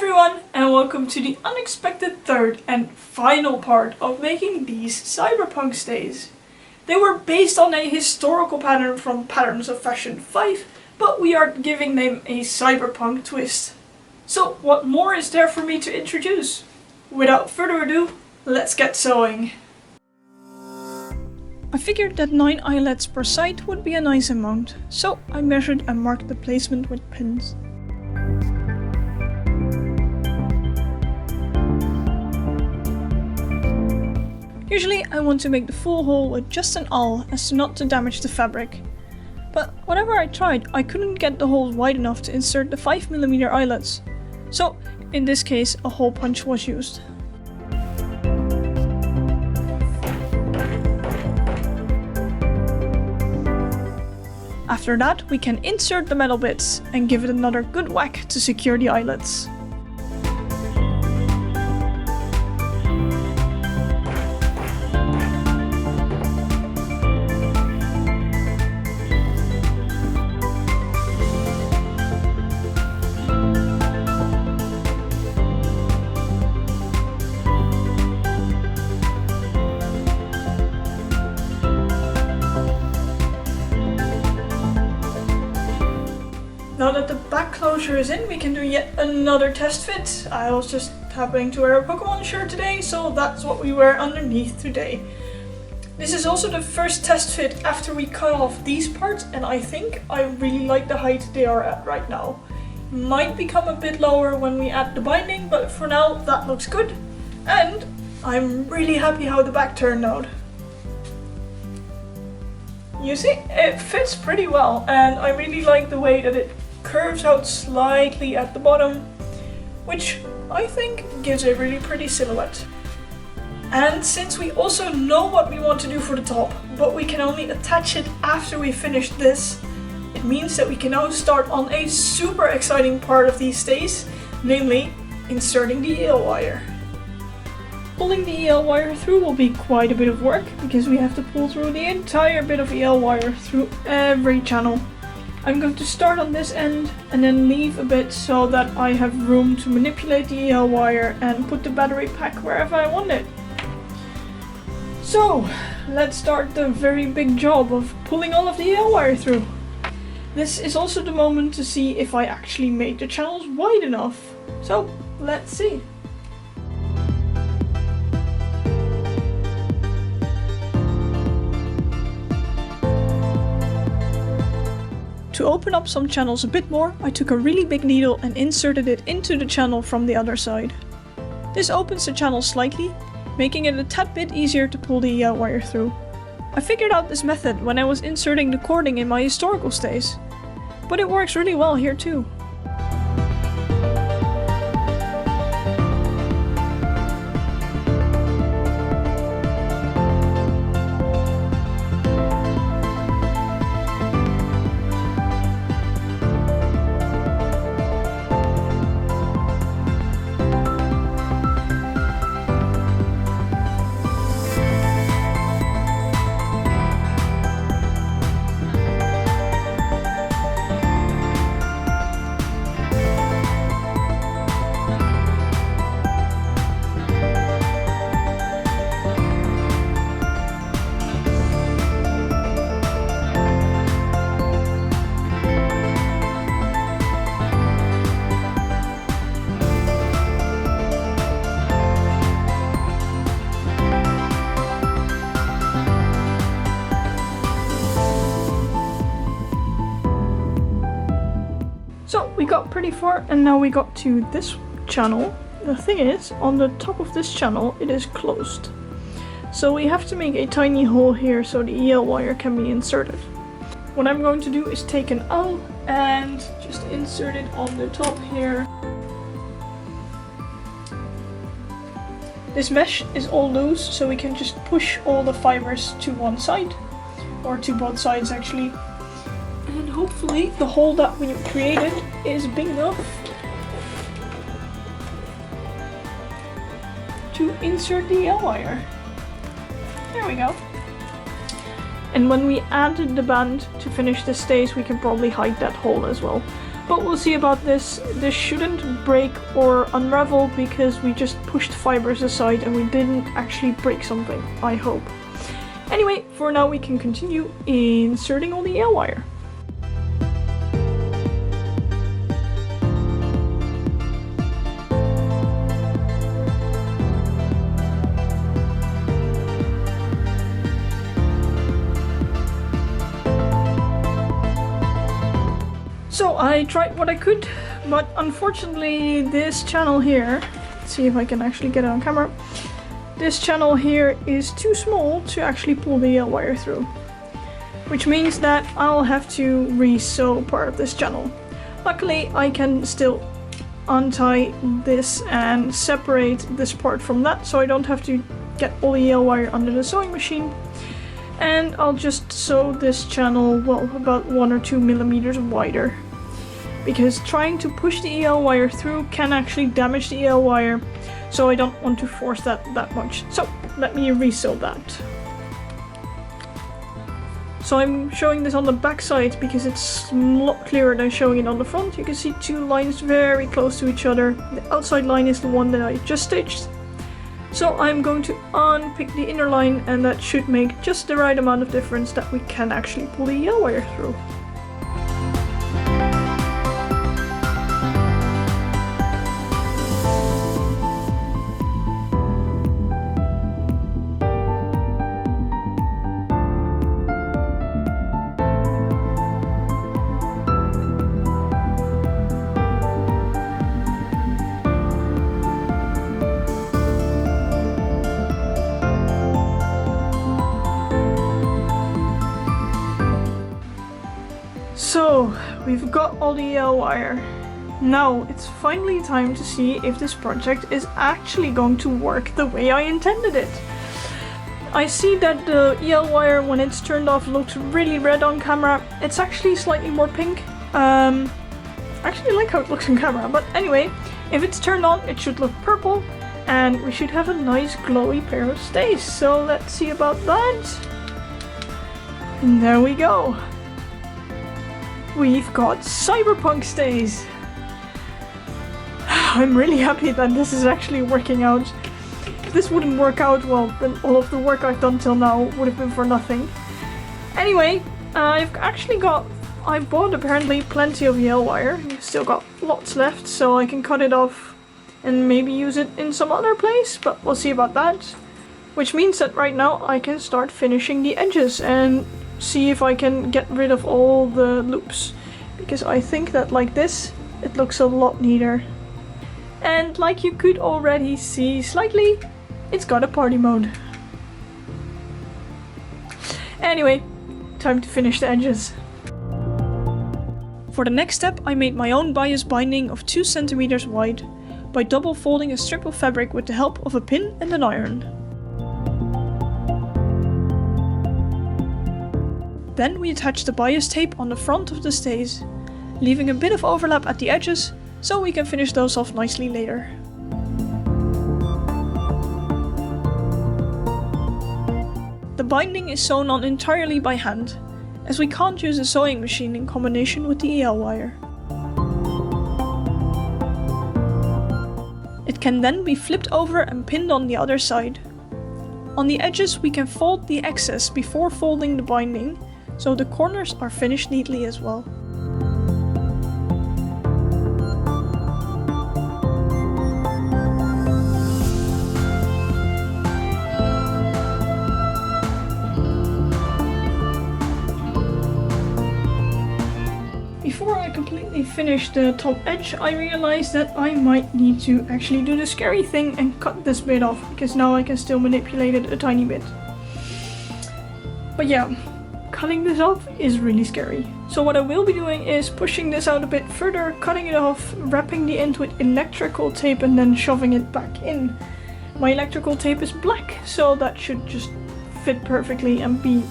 everyone, and welcome to the unexpected third and final part of making these Cyberpunk stays. They were based on a historical pattern from Patterns of Fashion 5, but we are giving them a cyberpunk twist. So what more is there for me to introduce? Without further ado, let's get sewing. I figured that 9 eyelets per side would be a nice amount, so I measured and marked the placement with pins. Usually I want to make the full hole with just an awl as to not to damage the fabric. But whenever I tried, I couldn't get the holes wide enough to insert the 5mm eyelets. So in this case a hole punch was used. After that we can insert the metal bits and give it another good whack to secure the eyelets. Now that the back closure is in, we can do yet another test fit. I was just happening to wear a Pokemon shirt today, so that's what we wear underneath today. This is also the first test fit after we cut off these parts, and I think I really like the height they are at right now. Might become a bit lower when we add the binding, but for now that looks good. And I'm really happy how the back turned out. You see, it fits pretty well, and I really like the way that it curves out slightly at the bottom, which I think gives a really pretty silhouette. And since we also know what we want to do for the top, but we can only attach it after we finish this, it means that we can now start on a super exciting part of these stays, namely inserting the EL wire. Pulling the EL wire through will be quite a bit of work, because we have to pull through the entire bit of EL wire through every channel. I'm going to start on this end and then leave a bit so that I have room to manipulate the EL wire and put the battery pack wherever I want it. So let's start the very big job of pulling all of the EL wire through. This is also the moment to see if I actually made the channels wide enough. So let's see. To open up some channels a bit more, I took a really big needle and inserted it into the channel from the other side. This opens the channel slightly, making it a tad bit easier to pull the EL wire through. I figured out this method when I was inserting the cording in my historical stays, but it works really well here too. So we got pretty far and now we got to this channel. The thing is, on the top of this channel it is closed. So we have to make a tiny hole here so the EL wire can be inserted. What I'm going to do is take an awl and just insert it on the top here. This mesh is all loose, so we can just push all the fibers to one side, or to both sides actually. And hopefully the hole that we created is big enough to insert the EL wire. There we go. And when we added the band to finish the stays, we can probably hide that hole as well. But we'll see about this. This shouldn't break or unravel because we just pushed fibers aside and we didn't actually break something, I hope. Anyway, for now we can continue inserting all the EL wire. So I tried what I could, but unfortunately this channel here, let's see if I can actually get it on camera. This channel here is too small to actually pull the EL wire through, which means that I'll have to re-sew part of this channel. Luckily I can still untie this and separate this part from that, so I don't have to get all the EL wire under the sewing machine. And I'll just sew this channel, well, about 1 or 2 millimeters wider. Because trying to push the EL wire through can actually damage the EL wire, so I don't want to force that much. So let me re-sew that. So I'm showing this on the back side because it's a lot clearer than showing it on the front. You can see two lines very close to each other. The outside line is the one that I just stitched. So I'm going to unpick the inner line, and that should make just the right amount of difference that we can actually pull the EL wire through. So, we've got all the EL wire. Now, it's finally time to see if this project is actually going to work the way I intended it. I see that the EL wire, when it's turned off, looks really red on camera. It's actually slightly more pink. Actually, I like how it looks on camera, but anyway, if it's turned on, it should look purple, and we should have a nice glowy pair of stays. So let's see about that. And there we go. We've got Cyberpunk stays. I'm really happy that this is actually working out. If this wouldn't work out, well, then all of the work I've done till now would have been for nothing. Anyway, I bought apparently plenty of EL wire. I've still got lots left, so I can cut it off and maybe use it in some other place, but we'll see about that. Which means that right now I can start finishing the edges and see if I can get rid of all the loops, because I think that like this it looks a lot neater. And like you could already see slightly, it's got a party mode. Anyway, time to finish the edges. For the next step, I made my own bias binding of 2 centimeters wide by double folding a strip of fabric with the help of a pin and an iron. Then we attach the bias tape on the front of the stays, leaving a bit of overlap at the edges so we can finish those off nicely later. The binding is sewn on entirely by hand, as we can't use a sewing machine in combination with the EL wire. It can then be flipped over and pinned on the other side. On the edges we can fold the excess before folding the binding, so the corners are finished neatly as well. Before I completely finish the top edge, I realized that I might need to actually do the scary thing and cut this bit off, because now I can still manipulate it a tiny bit. But yeah, cutting this off is really scary. So what I will be doing is pushing this out a bit further, cutting it off, wrapping the end with electrical tape and then shoving it back in. My electrical tape is black, so that should just fit perfectly and be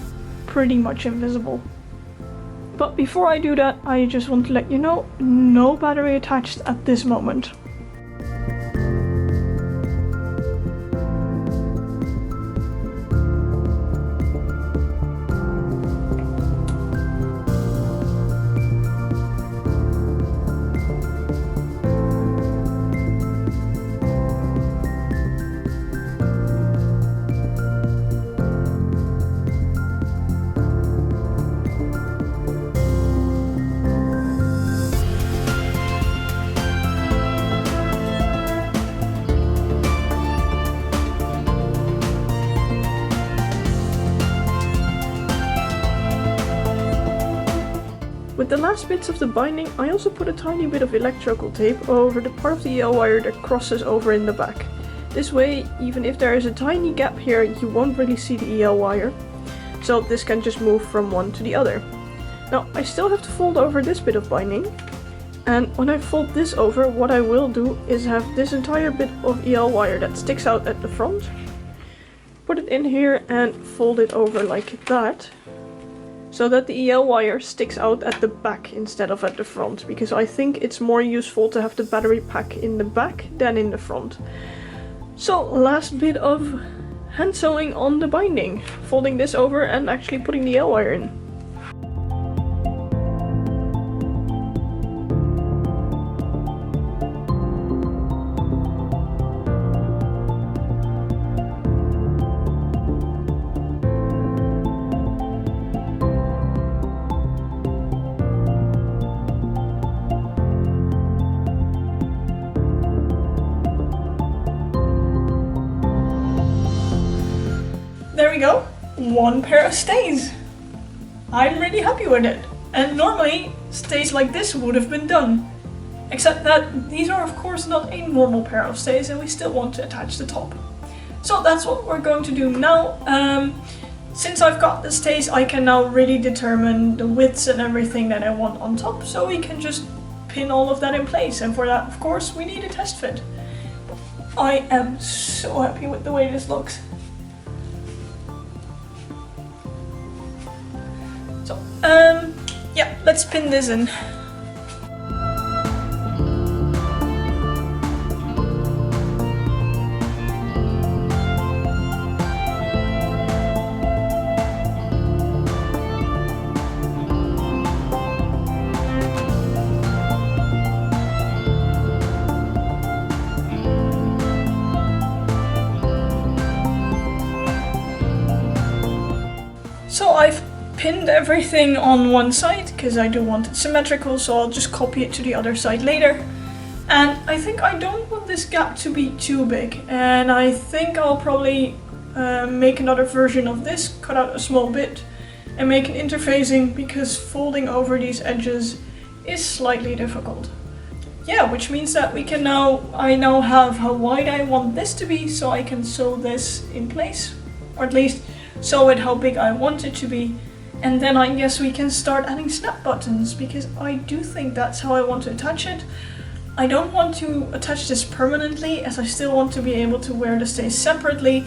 pretty much invisible. But before I do that, I just want to let you know, no battery attached at this moment. With the last bits of the binding, I also put a tiny bit of electrical tape over the part of the EL wire that crosses over in the back. This way, even if there is a tiny gap here, you won't really see the EL wire. So this can just move from one to the other. Now, I still have to fold over this bit of binding. And when I fold this over, what I will do is have this entire bit of EL wire that sticks out at the front. Put it in here and fold it over like that. So that the EL wire sticks out at the back instead of at the front, because I think it's more useful to have the battery pack in the back than in the front. So last bit of hand sewing on the binding, folding this over and actually putting the EL wire in. There we go, one pair of stays. I'm really happy with it. And normally stays like this would have been done. Except that these are of course not a normal pair of stays and we still want to attach the top. So that's what we're going to do now. Since I've got the stays, I can now really determine the widths and everything that I want on top, so we can just pin all of that in place. And for that, of course, we need a test fit. I am so happy with the way this looks. So, yeah, let's pin this in. So I've pinned everything on one side because I do want it symmetrical, so I'll just copy it to the other side later. And I think I don't want this gap to be too big, and I think I'll probably make another version of this, cut out a small bit and make an interfacing, because folding over these edges is slightly difficult. Yeah, which means that I now have how wide I want this to be, so I can sew this in place, or at least sew it how big I want it to be. And then I guess we can start adding snap buttons, because I do think that's how I want to attach it. I don't want to attach this permanently, as I still want to be able to wear the stays separately.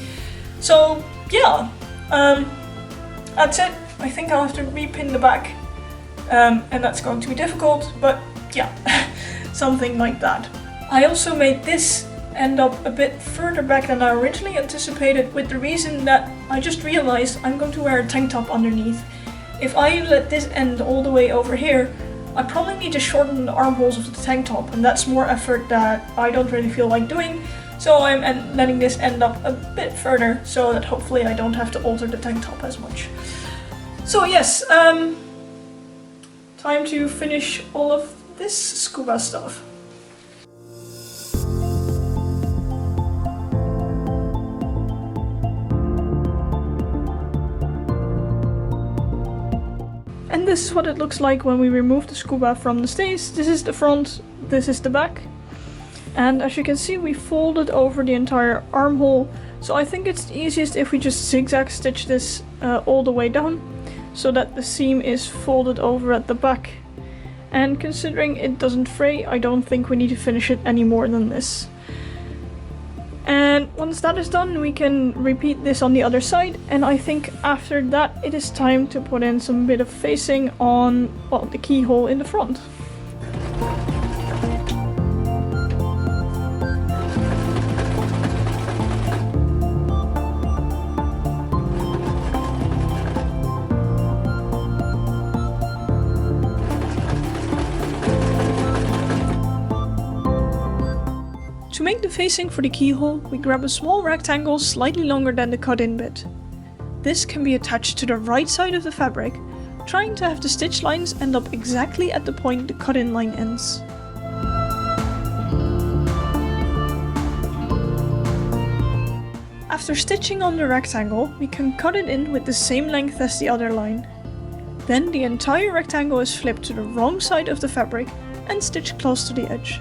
So yeah, that's it. I think I'll have to repin the back, and that's going to be difficult, but yeah, something like that. I also made this end up a bit further back than I originally anticipated, with the reason that I just realized I'm going to wear a tank top underneath. If I let this end all the way over here, I probably need to shorten the armholes of the tank top, and that's more effort that I don't really feel like doing. So I'm letting this end up a bit further, so that hopefully I don't have to alter the tank top as much. So yes, time to finish all of this scuba stuff. And this is what it looks like when we remove the scuba from the stays. This is the front, this is the back. And as you can see, we folded over the entire armhole. So I think it's easiest if we just zigzag stitch this all the way down, so that the seam is folded over at the back. And considering it doesn't fray, I don't think we need to finish it any more than this. And once that is done, we can repeat this on the other side, and I think after that it is time to put in some bit of facing on, well, the keyhole in the front. To make the facing for the keyhole, we grab a small rectangle slightly longer than the cut-in bit. This can be attached to the right side of the fabric, trying to have the stitch lines end up exactly at the point the cut-in line ends. After stitching on the rectangle, we can cut it in with the same length as the other line. Then the entire rectangle is flipped to the wrong side of the fabric and stitched close to the edge.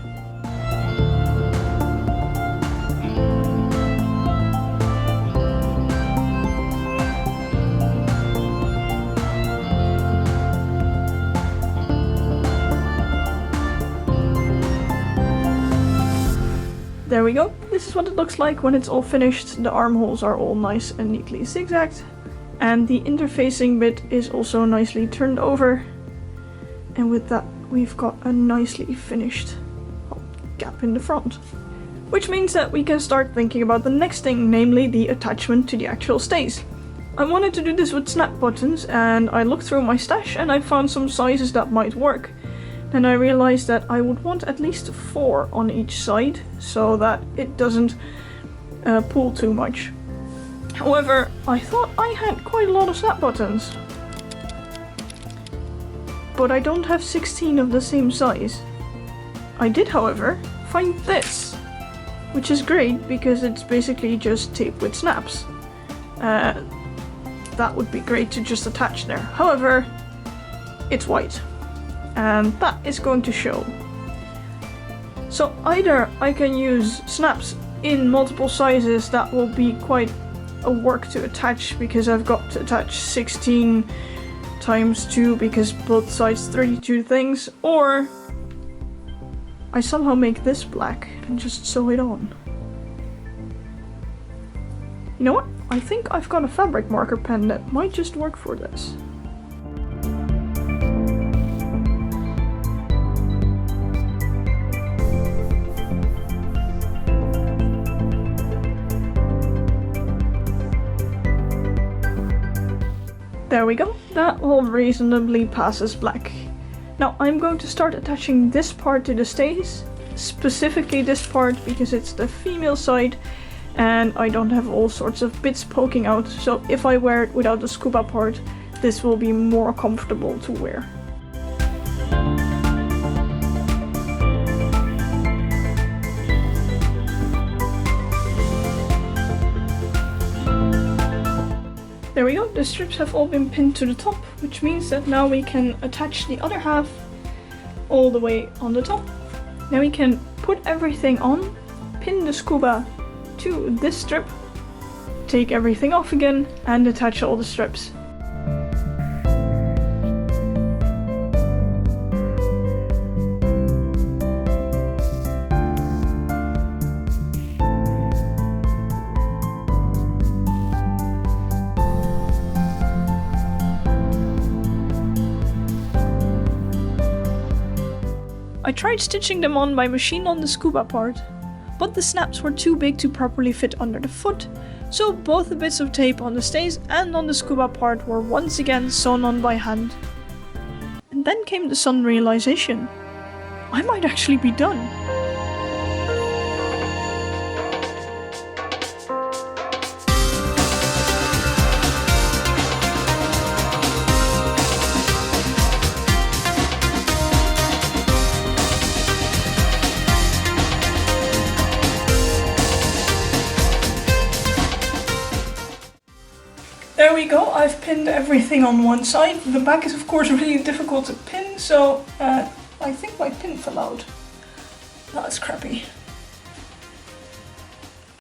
There we go. This is what it looks like when it's all finished. The armholes are all nice and neatly zigzagged. And the interfacing bit is also nicely turned over. And with that, we've got a nicely finished gap in the front. Which means that we can start thinking about the next thing, namely the attachment to the actual stays. I wanted to do this with snap buttons, and I looked through my stash and I found some sizes that might work. And I realized that I would want at least 4 on each side, so that it doesn't pull too much. However, I thought I had quite a lot of snap buttons. But I don't have 16 of the same size. I did, however, find this, which is great because it's basically just tape with snaps. That would be great to just attach there. However, it's white. And that is going to show. So either I can use snaps in multiple sizes, that will be quite a work to attach because I've got to attach 16 times 2 because both sides 32 things, or I somehow make this black and just sew it on. You know what? I think I've got a fabric marker pen that might just work for this. There we go, that all reasonably passes black. Now I'm going to start attaching this part to the stays, specifically this part because it's the female side and I don't have all sorts of bits poking out, so if I wear it without the scuba part, this will be more comfortable to wear. There we go, the strips have all been pinned to the top, which means that now we can attach the other half all the way on the top. Now we can put everything on, pin the scuba to this strip, take everything off again, and attach all the strips. I tried stitching them on by machine on the scuba part, but the snaps were too big to properly fit under the foot, so both the bits of tape on the stays and on the scuba part were once again sewn on by hand. And then came the sudden realization, I might actually be done. There we go, I've pinned everything on one side. The back is of course really difficult to pin, so I think my pin fell out. That's crappy.